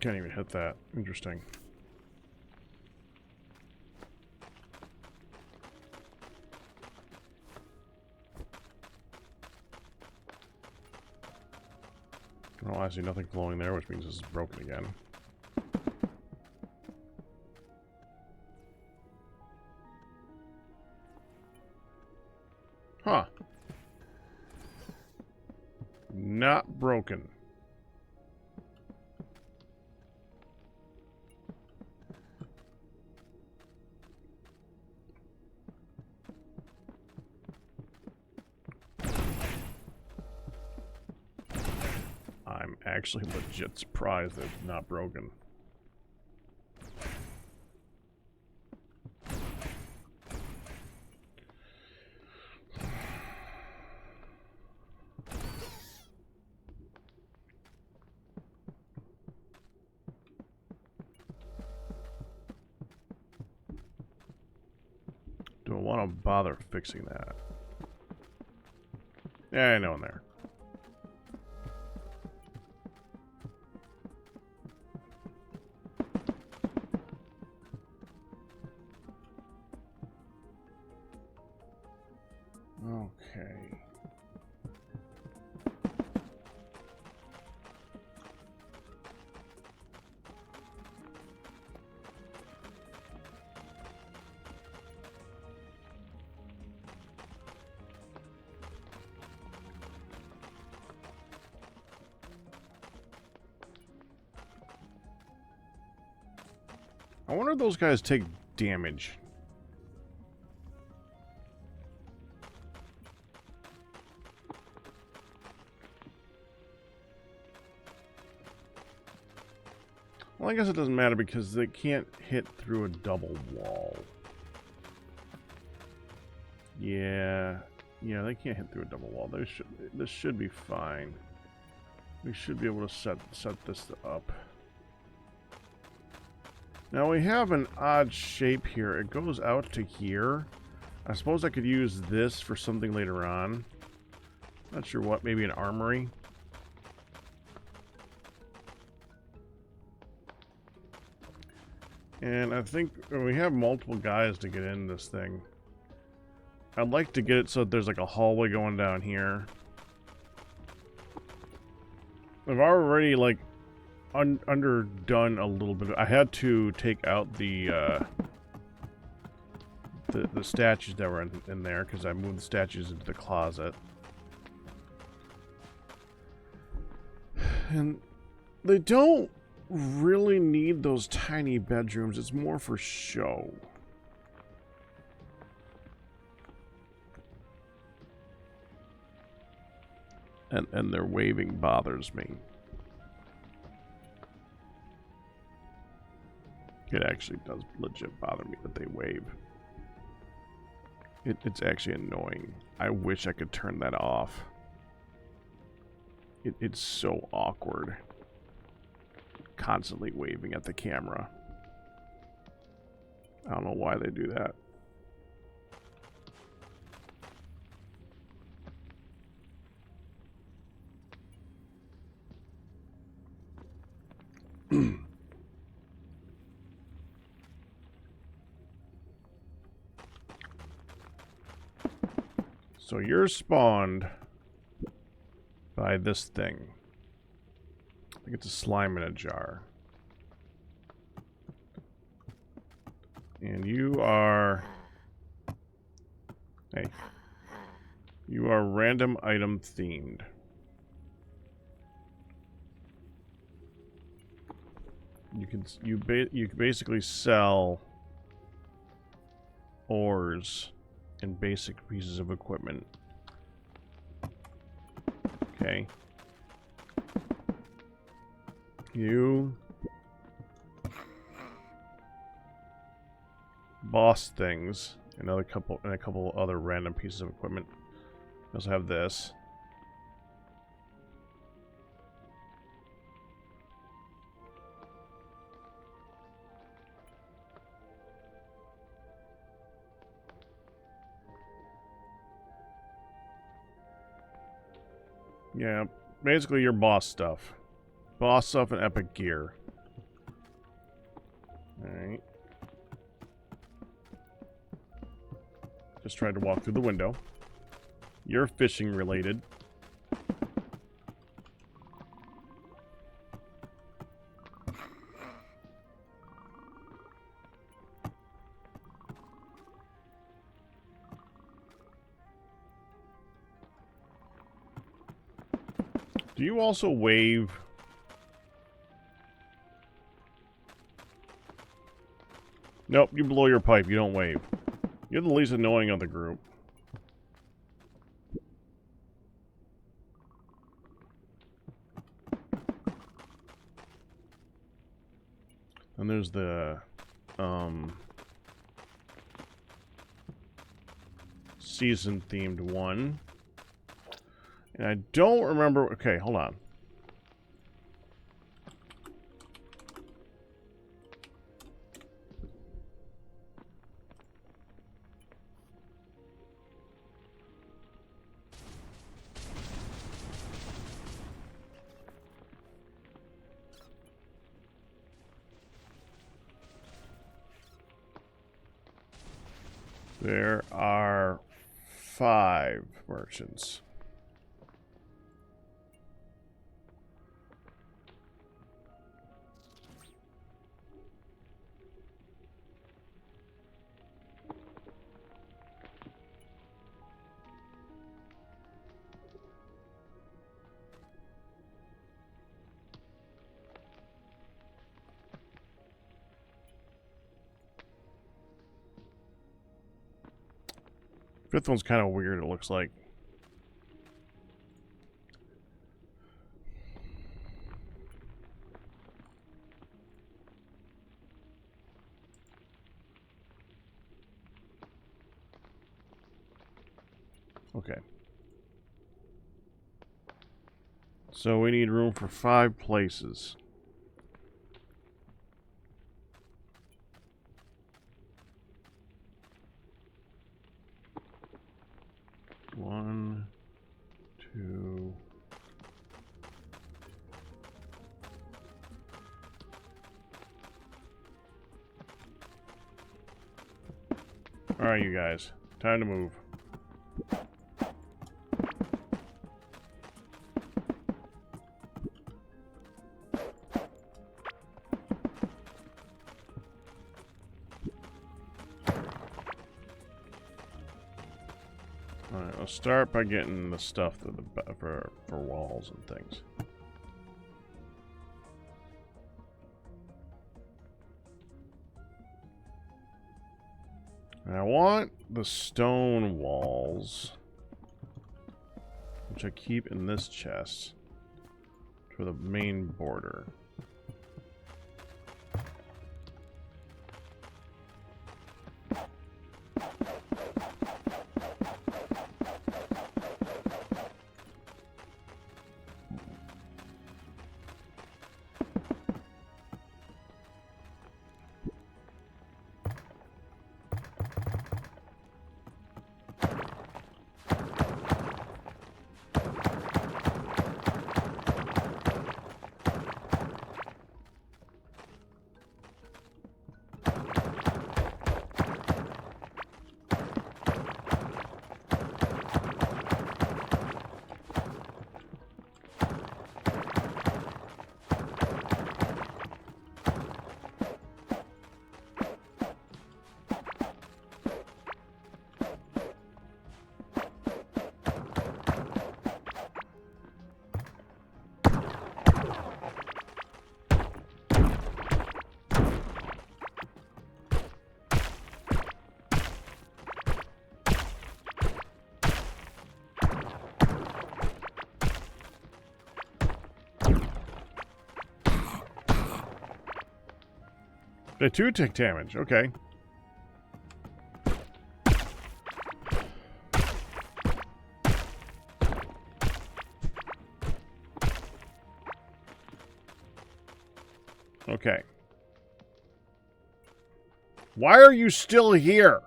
Can't even hit that. Interesting. Well, I see nothing flowing there, which means this is broken again. Huh. Not broken. I'm actually legit surprised that it's not broken. Do I want to bother fixing that? Yeah, I know in there. Okay. I wonder if those guys take damage. Well, I guess it doesn't matter because they can't hit through a double wall. Yeah, they can't hit through a double wall. This should be fine. We should be able to set this up. Now we have an odd shape here. It goes out to here. I suppose I could use this for something later on. Not sure what, maybe an armory. And I think we have multiple guys to get in this thing. I'd like to get it so that there's like a hallway going down here. I've already like underdone a little bit. I had to take out the statues that were in there because I moved the statues into the closet. And they don't really need those tiny bedrooms. It's more for show. And their waving bothers me. It actually does legit bother me that they wave. It's actually annoying. I wish I could turn that off. It's so awkward. Constantly waving at the camera. I don't know why they do that. So you're spawned by this thing. I think it's a slime in a jar. And you are... Hey. You are random item themed. You basically sell ores and basic pieces of equipment. Okay. You boss things, and a couple other random pieces of equipment. We also have this. Yeah, basically your boss stuff. Boss stuff and epic gear. Alright. Just tried to walk through the window. You're fishing related. Do you also wave? Nope, you blow your pipe, you don't wave. You're the least annoying of the group. And there's the, season-themed one. And I don't remember... Okay, hold on. There are 5 merchants. Fifth one's kind of weird, it looks like. Okay. So we need room for 5 places. One, 2. Alright, you guys. Time to move. Alright, I'll start by getting the stuff for walls and things. And I want the stone walls, which I keep in this chest, for the main border. They too take damage, okay. Okay. Why are you still here?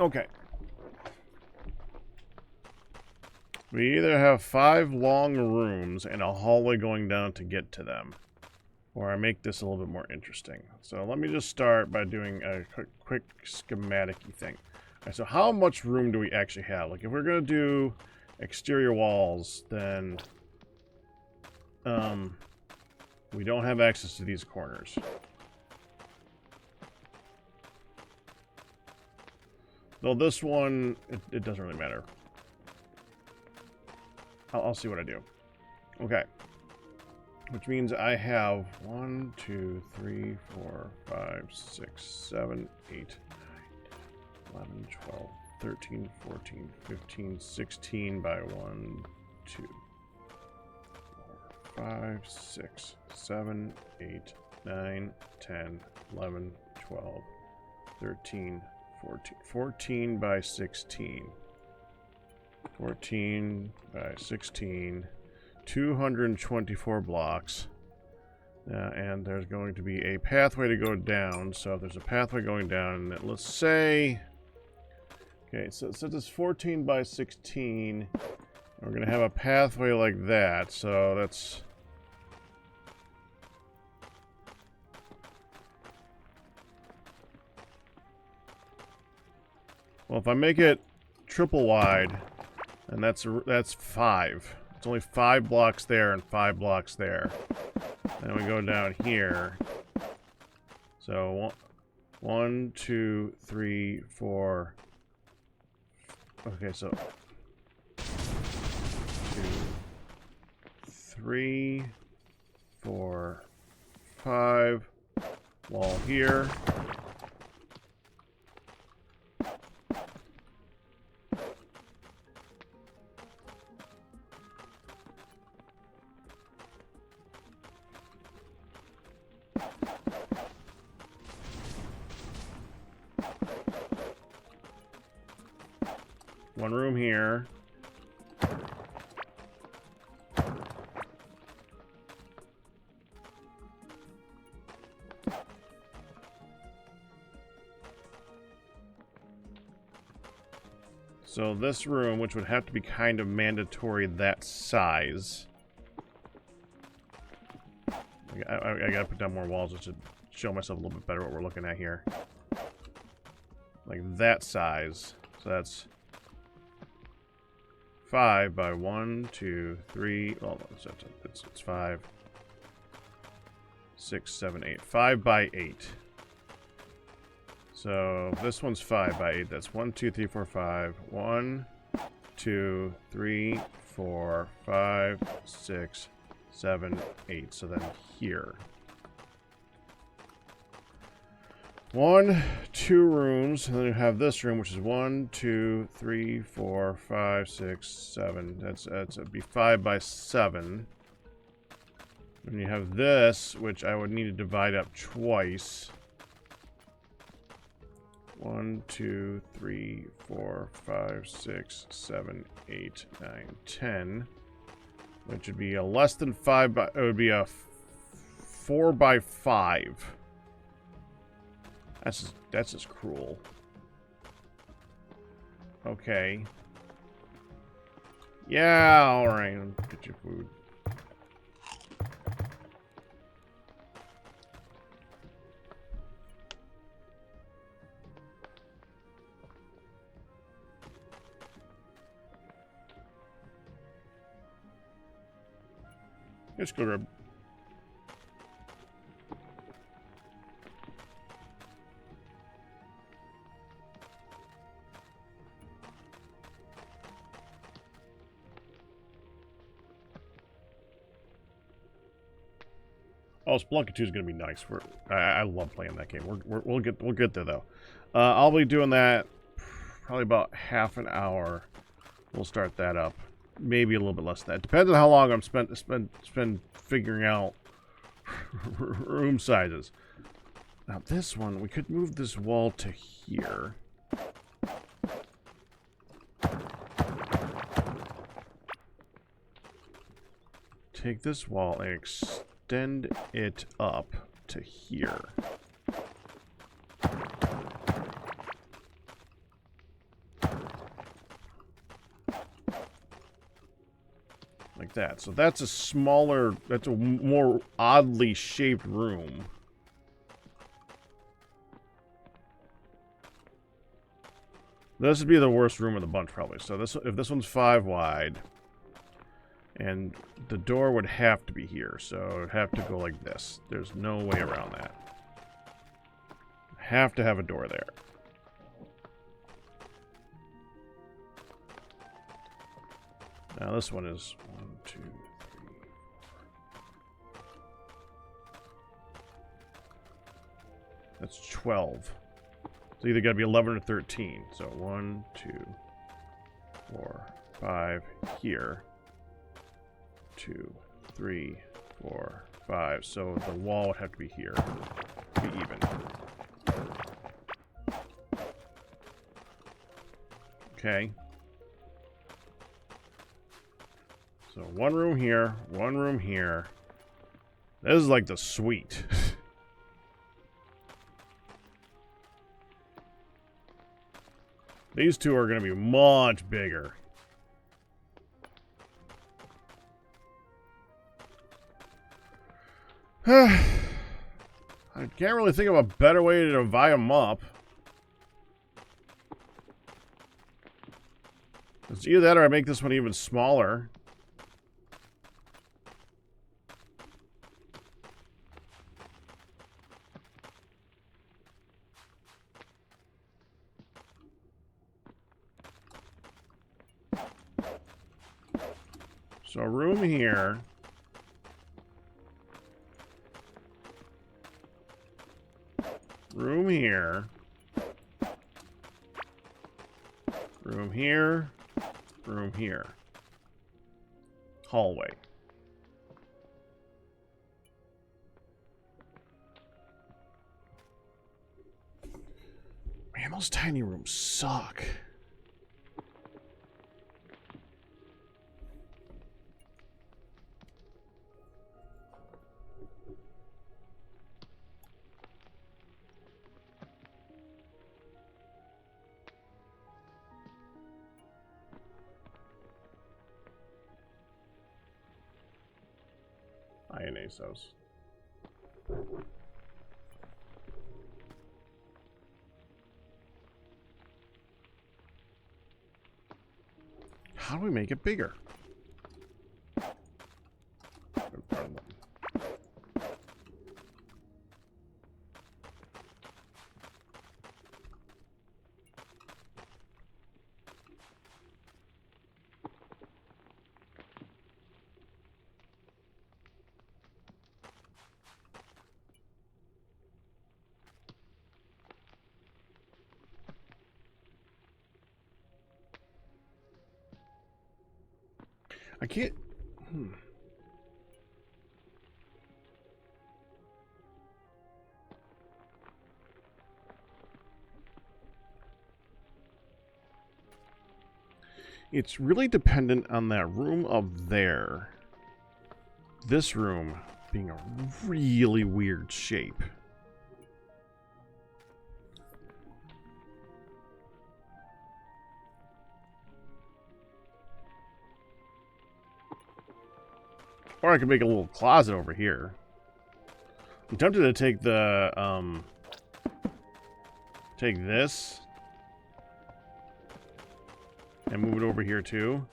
Okay. We either have 5 long rooms and a hallway going down to get to them, or I make this a little bit more interesting. So let me just start by doing a quick schematic-y thing. All right, so how much room do we actually have? Like, if we're going to do exterior walls, then we don't have access to these corners. Though this one, it doesn't really matter. I'll see what I do. Okay. Which means I have 1, 2, 3, 4, 5, 6, 7, 8, 9, 11, 12, 13, 14, 15, 16 by 1, 2, 4, 5, 6, 7, 8, 9, 10, 11, 12, 13, 14. 14 by 16. 14 by 16. 224 blocks. And there's going to be a pathway to go down. So if there's a pathway going down, let's say... Okay, so this is 14 by 16. We're going to have a pathway like that. So that's... Well, if I make it triple wide, then that's 5. It's only 5 blocks there and 5 blocks there. Then we go down here. So 1, 2, 3, 4. Okay, so 2, 3, 4, 5. Wall here. One room here. So this room, which would have to be kind of that size. I gotta put down more walls just to show myself a little bit better what we're looking at here. Like that size. So that's 5 by 1, 2, 3. Oh, it's 5, 6, 7, 8. 5 by 8. So this one's 5 by 8. That's 1, 2, 3, 4, 5. 1, 2, 3, 4, 5, 6, 7, 8. So then here. 1, 2 rooms, and then you have this room, which is 1, 2, 3, 4, 5, 6, 7. That'd be 5 by 7. And you have this, which I would need to divide up twice. 1, 2, 3, 4, 5, 6, 7, 8, 9, 10. Which would be a less than 5 by... It would be a 4 by 5. That's just cruel. Okay. Yeah, alright. Get your food. Let's go grab. Oh, Spelunky 2 is going to be nice. I love playing that game. We'll get there though. I'll be doing that probably about half an hour. We'll start that up. Maybe a little bit less than that. Depends on how long I'm spend figuring out room sizes. Now this one, we could move this wall to here. Take this wall and extend it up to here. like that. So that's a smaller, that's a more oddly shaped room. This would be the worst room of the bunch, probably. So this, if this one's 5 wide, and the door would have to be here, so it would have to go like this. There's no way around that. Have to have a door there. Now this one is 1, 2, 3, 4. That's 12. It's either got to be 11 or 13. So 1, 2, 4, 5 here. 2, 3, 4, 5. So the wall would have to be here to be even. Okay. So one room here, one room here. This is like the suite. These two are going to be much bigger. I can't really think of a better way to divide them up. It's either that or I make this one even smaller. So a room here. Room here. Room here. Room here. Hallway. Man, those tiny rooms suck. INASOS. How do we make it bigger? I can't. It's really dependent on that room up there. This room being a really weird shape. Or I could make a little closet over here. I'm tempted to take the, take this and move it over here too,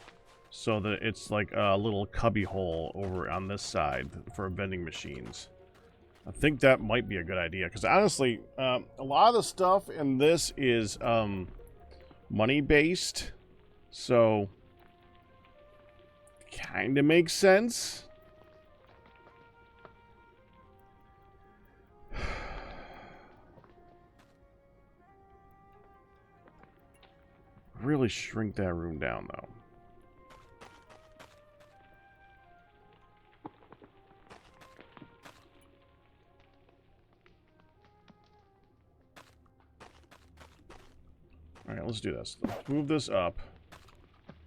so that it's like a little cubby hole over on this side for vending machines. I think that might be a good idea, because honestly, a lot of the stuff in this is money-based, so kind of makes sense. Really shrink that room down, though. All right, let's do this. Let's move this up.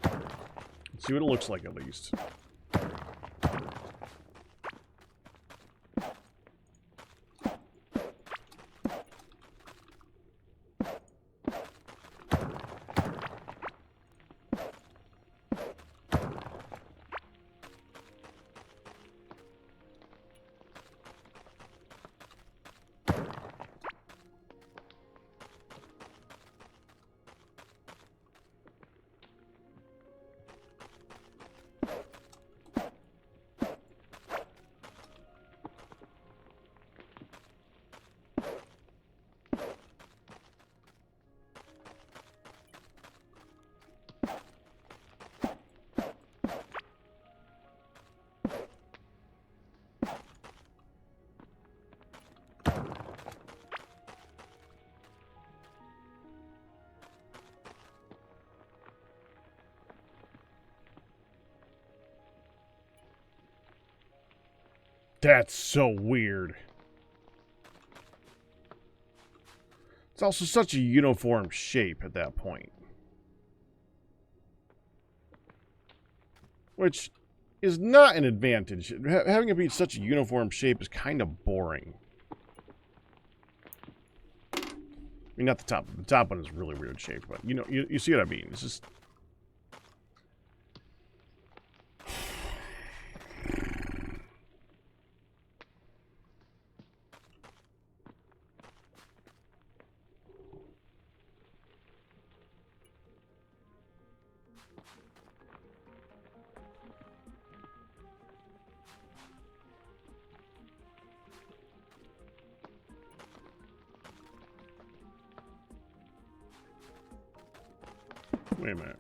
Let's see what it looks like, at least. That's so weird. It's also such a uniform shape at that point. Which is not an advantage. Having it be such a uniform shape is kind of boring. I mean, not the top. The top one is really weird shape, but you know, you see what I mean. It's just... Wait a minute.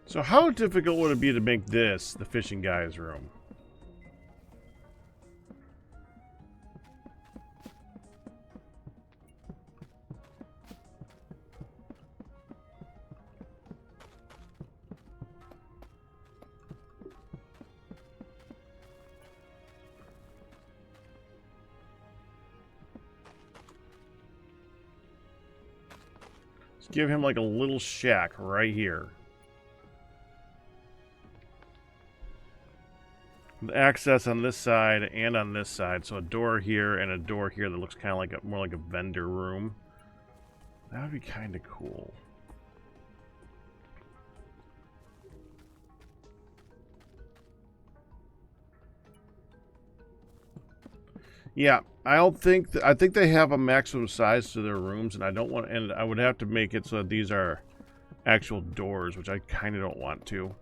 So how difficult would it be to make this the fishing guy's room? Let's give him like a little shack right here. Access on this side and on this side, so a door here and a door here that looks kind of like more like a vendor room. That would be kind of cool. Yeah, I don't think I think they have a maximum size to their rooms, and I don't want, and I would have to make it so that these are actual doors, which I kind of don't want to.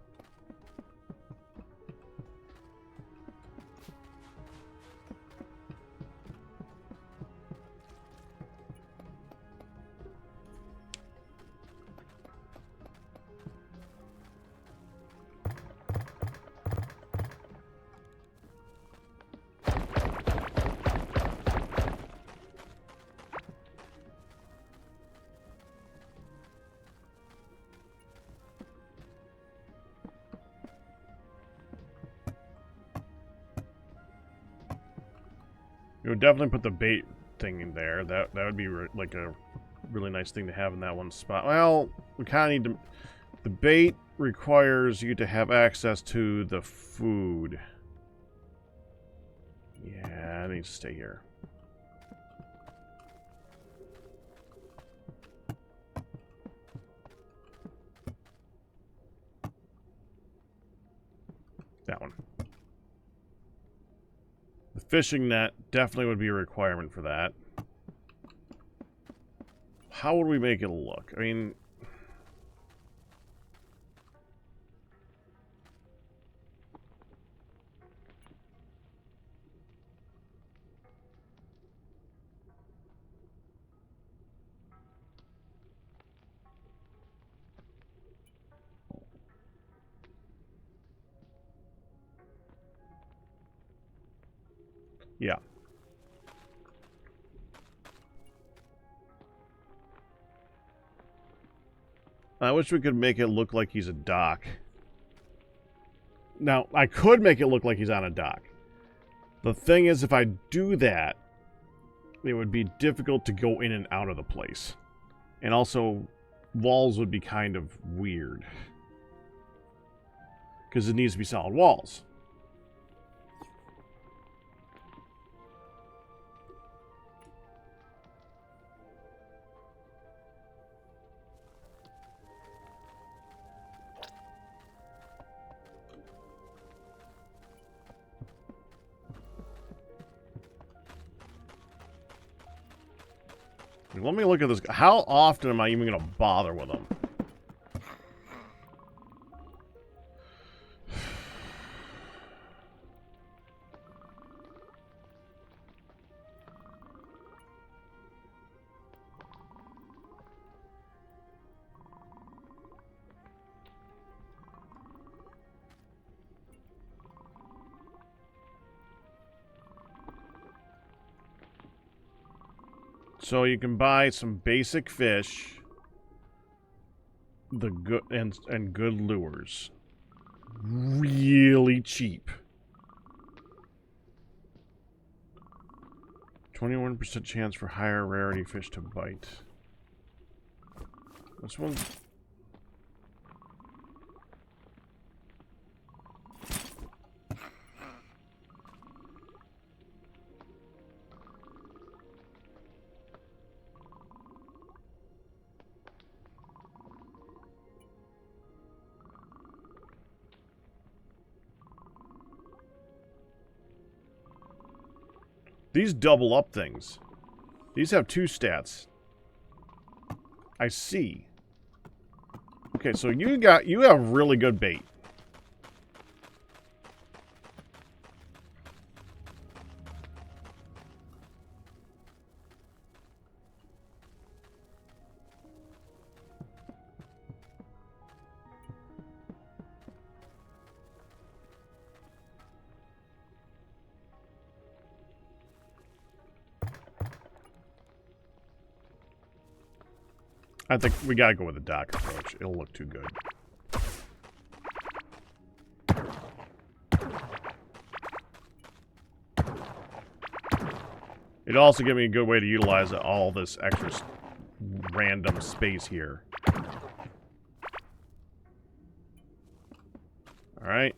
You would definitely put the bait thing in there. That would be like a really nice thing to have in that one spot. Well, we kind of need to... The bait requires you to have access to the food. Yeah, I need to stay here. That one. The fishing net definitely would be a requirement for that. How would we make it look? I mean... Yeah. I wish we could make it look like he's a dock. Now, I could make it look like he's on a dock. The thing is, if I do that, it would be difficult to go in and out of the place. And also, walls would be kind of weird. Because it needs to be solid walls. Let me look at this. How often am I even going to bother with them? So you can buy some basic fish, the good and good lures, really cheap. 21% chance for higher rarity fish to bite. This one. These double up things. These have 2 stats. I see. Okay, so you have really good bait. I think we gotta go with the dock approach. It'll look too good. It'd also give me a good way to utilize all this extra random space here. Alright.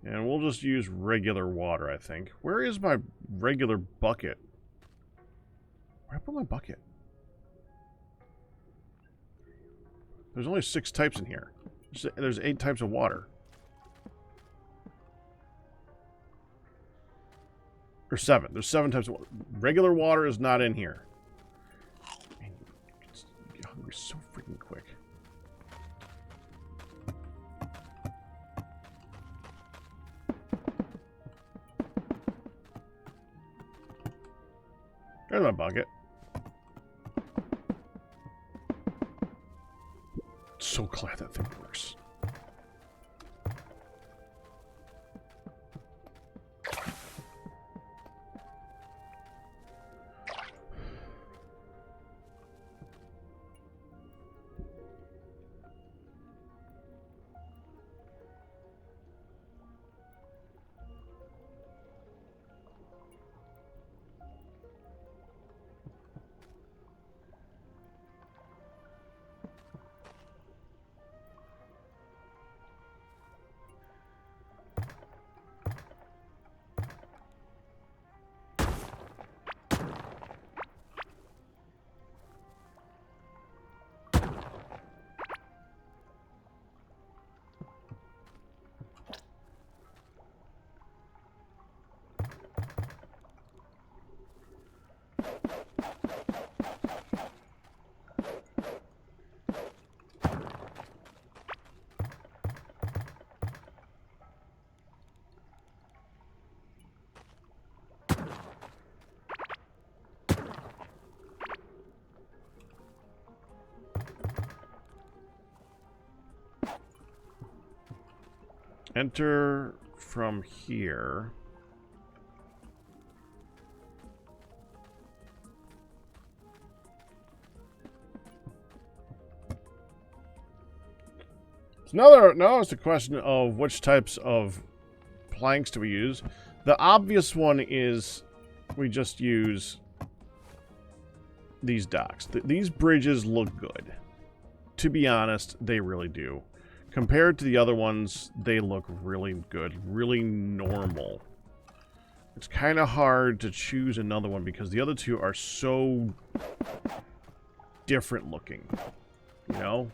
And we'll just use regular water, I think. Where is my regular bucket? Where did I put my bucket? There's only 6 types in here. There's 8 types of water. Or 7. There's 7 types of water. Regular water is not in here. Man, you get hungry so freaking quick. There's my bucket. So glad that thing works. Enter from here. So now it's a question of which types of planks do we use. The obvious one is we just use these docks. These bridges look good. To be honest, they really do. Compared to the other ones, they look really good, really normal. It's kind of hard to choose another one because the other two are so different looking, you know?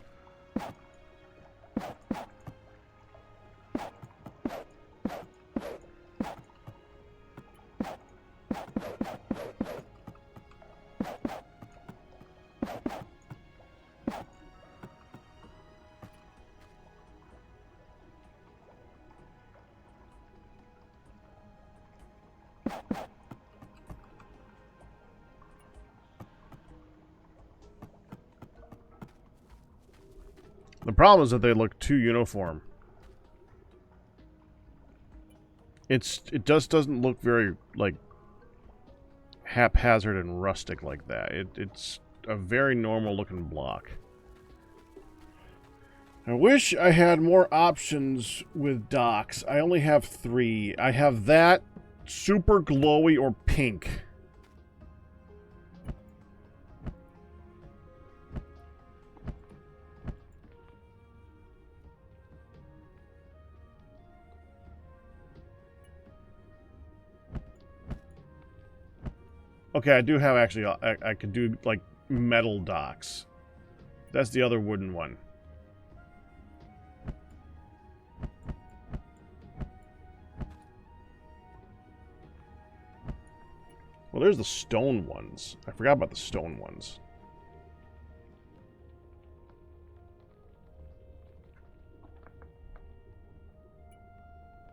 The problem is that they look too uniform. It just doesn't look very, like, haphazard and rustic like that. It's a very normal looking block. I wish I had more options with docks. I only have 3. I have that, super glowy, or pink. Okay, I do have actually, I could do, like, metal docks. That's the other wooden one. Well, there's the stone ones. I forgot about the stone ones.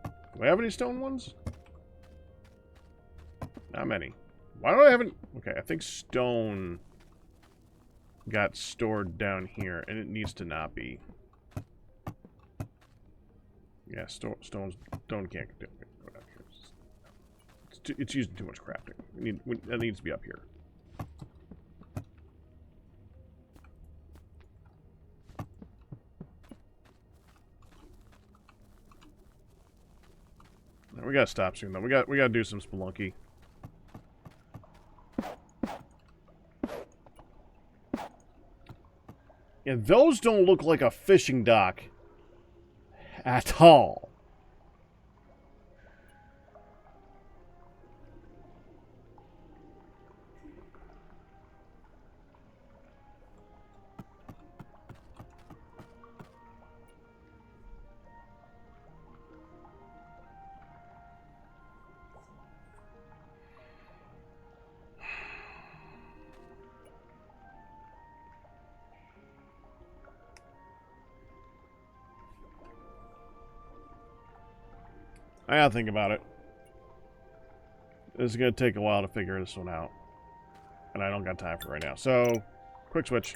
Do I have any stone ones? Not many. Why do I haven't... Okay, I think stone got stored down here, and it needs to not be. Yeah, stone can't go down here. It's using too much crafting. That needs to be up here. We gotta stop soon though. We gotta do some spelunky. And those don't look like a fishing dock at all. I gotta think about it. It's gonna take a while to figure this one out. And I don't got time for it right now. So, quick switch.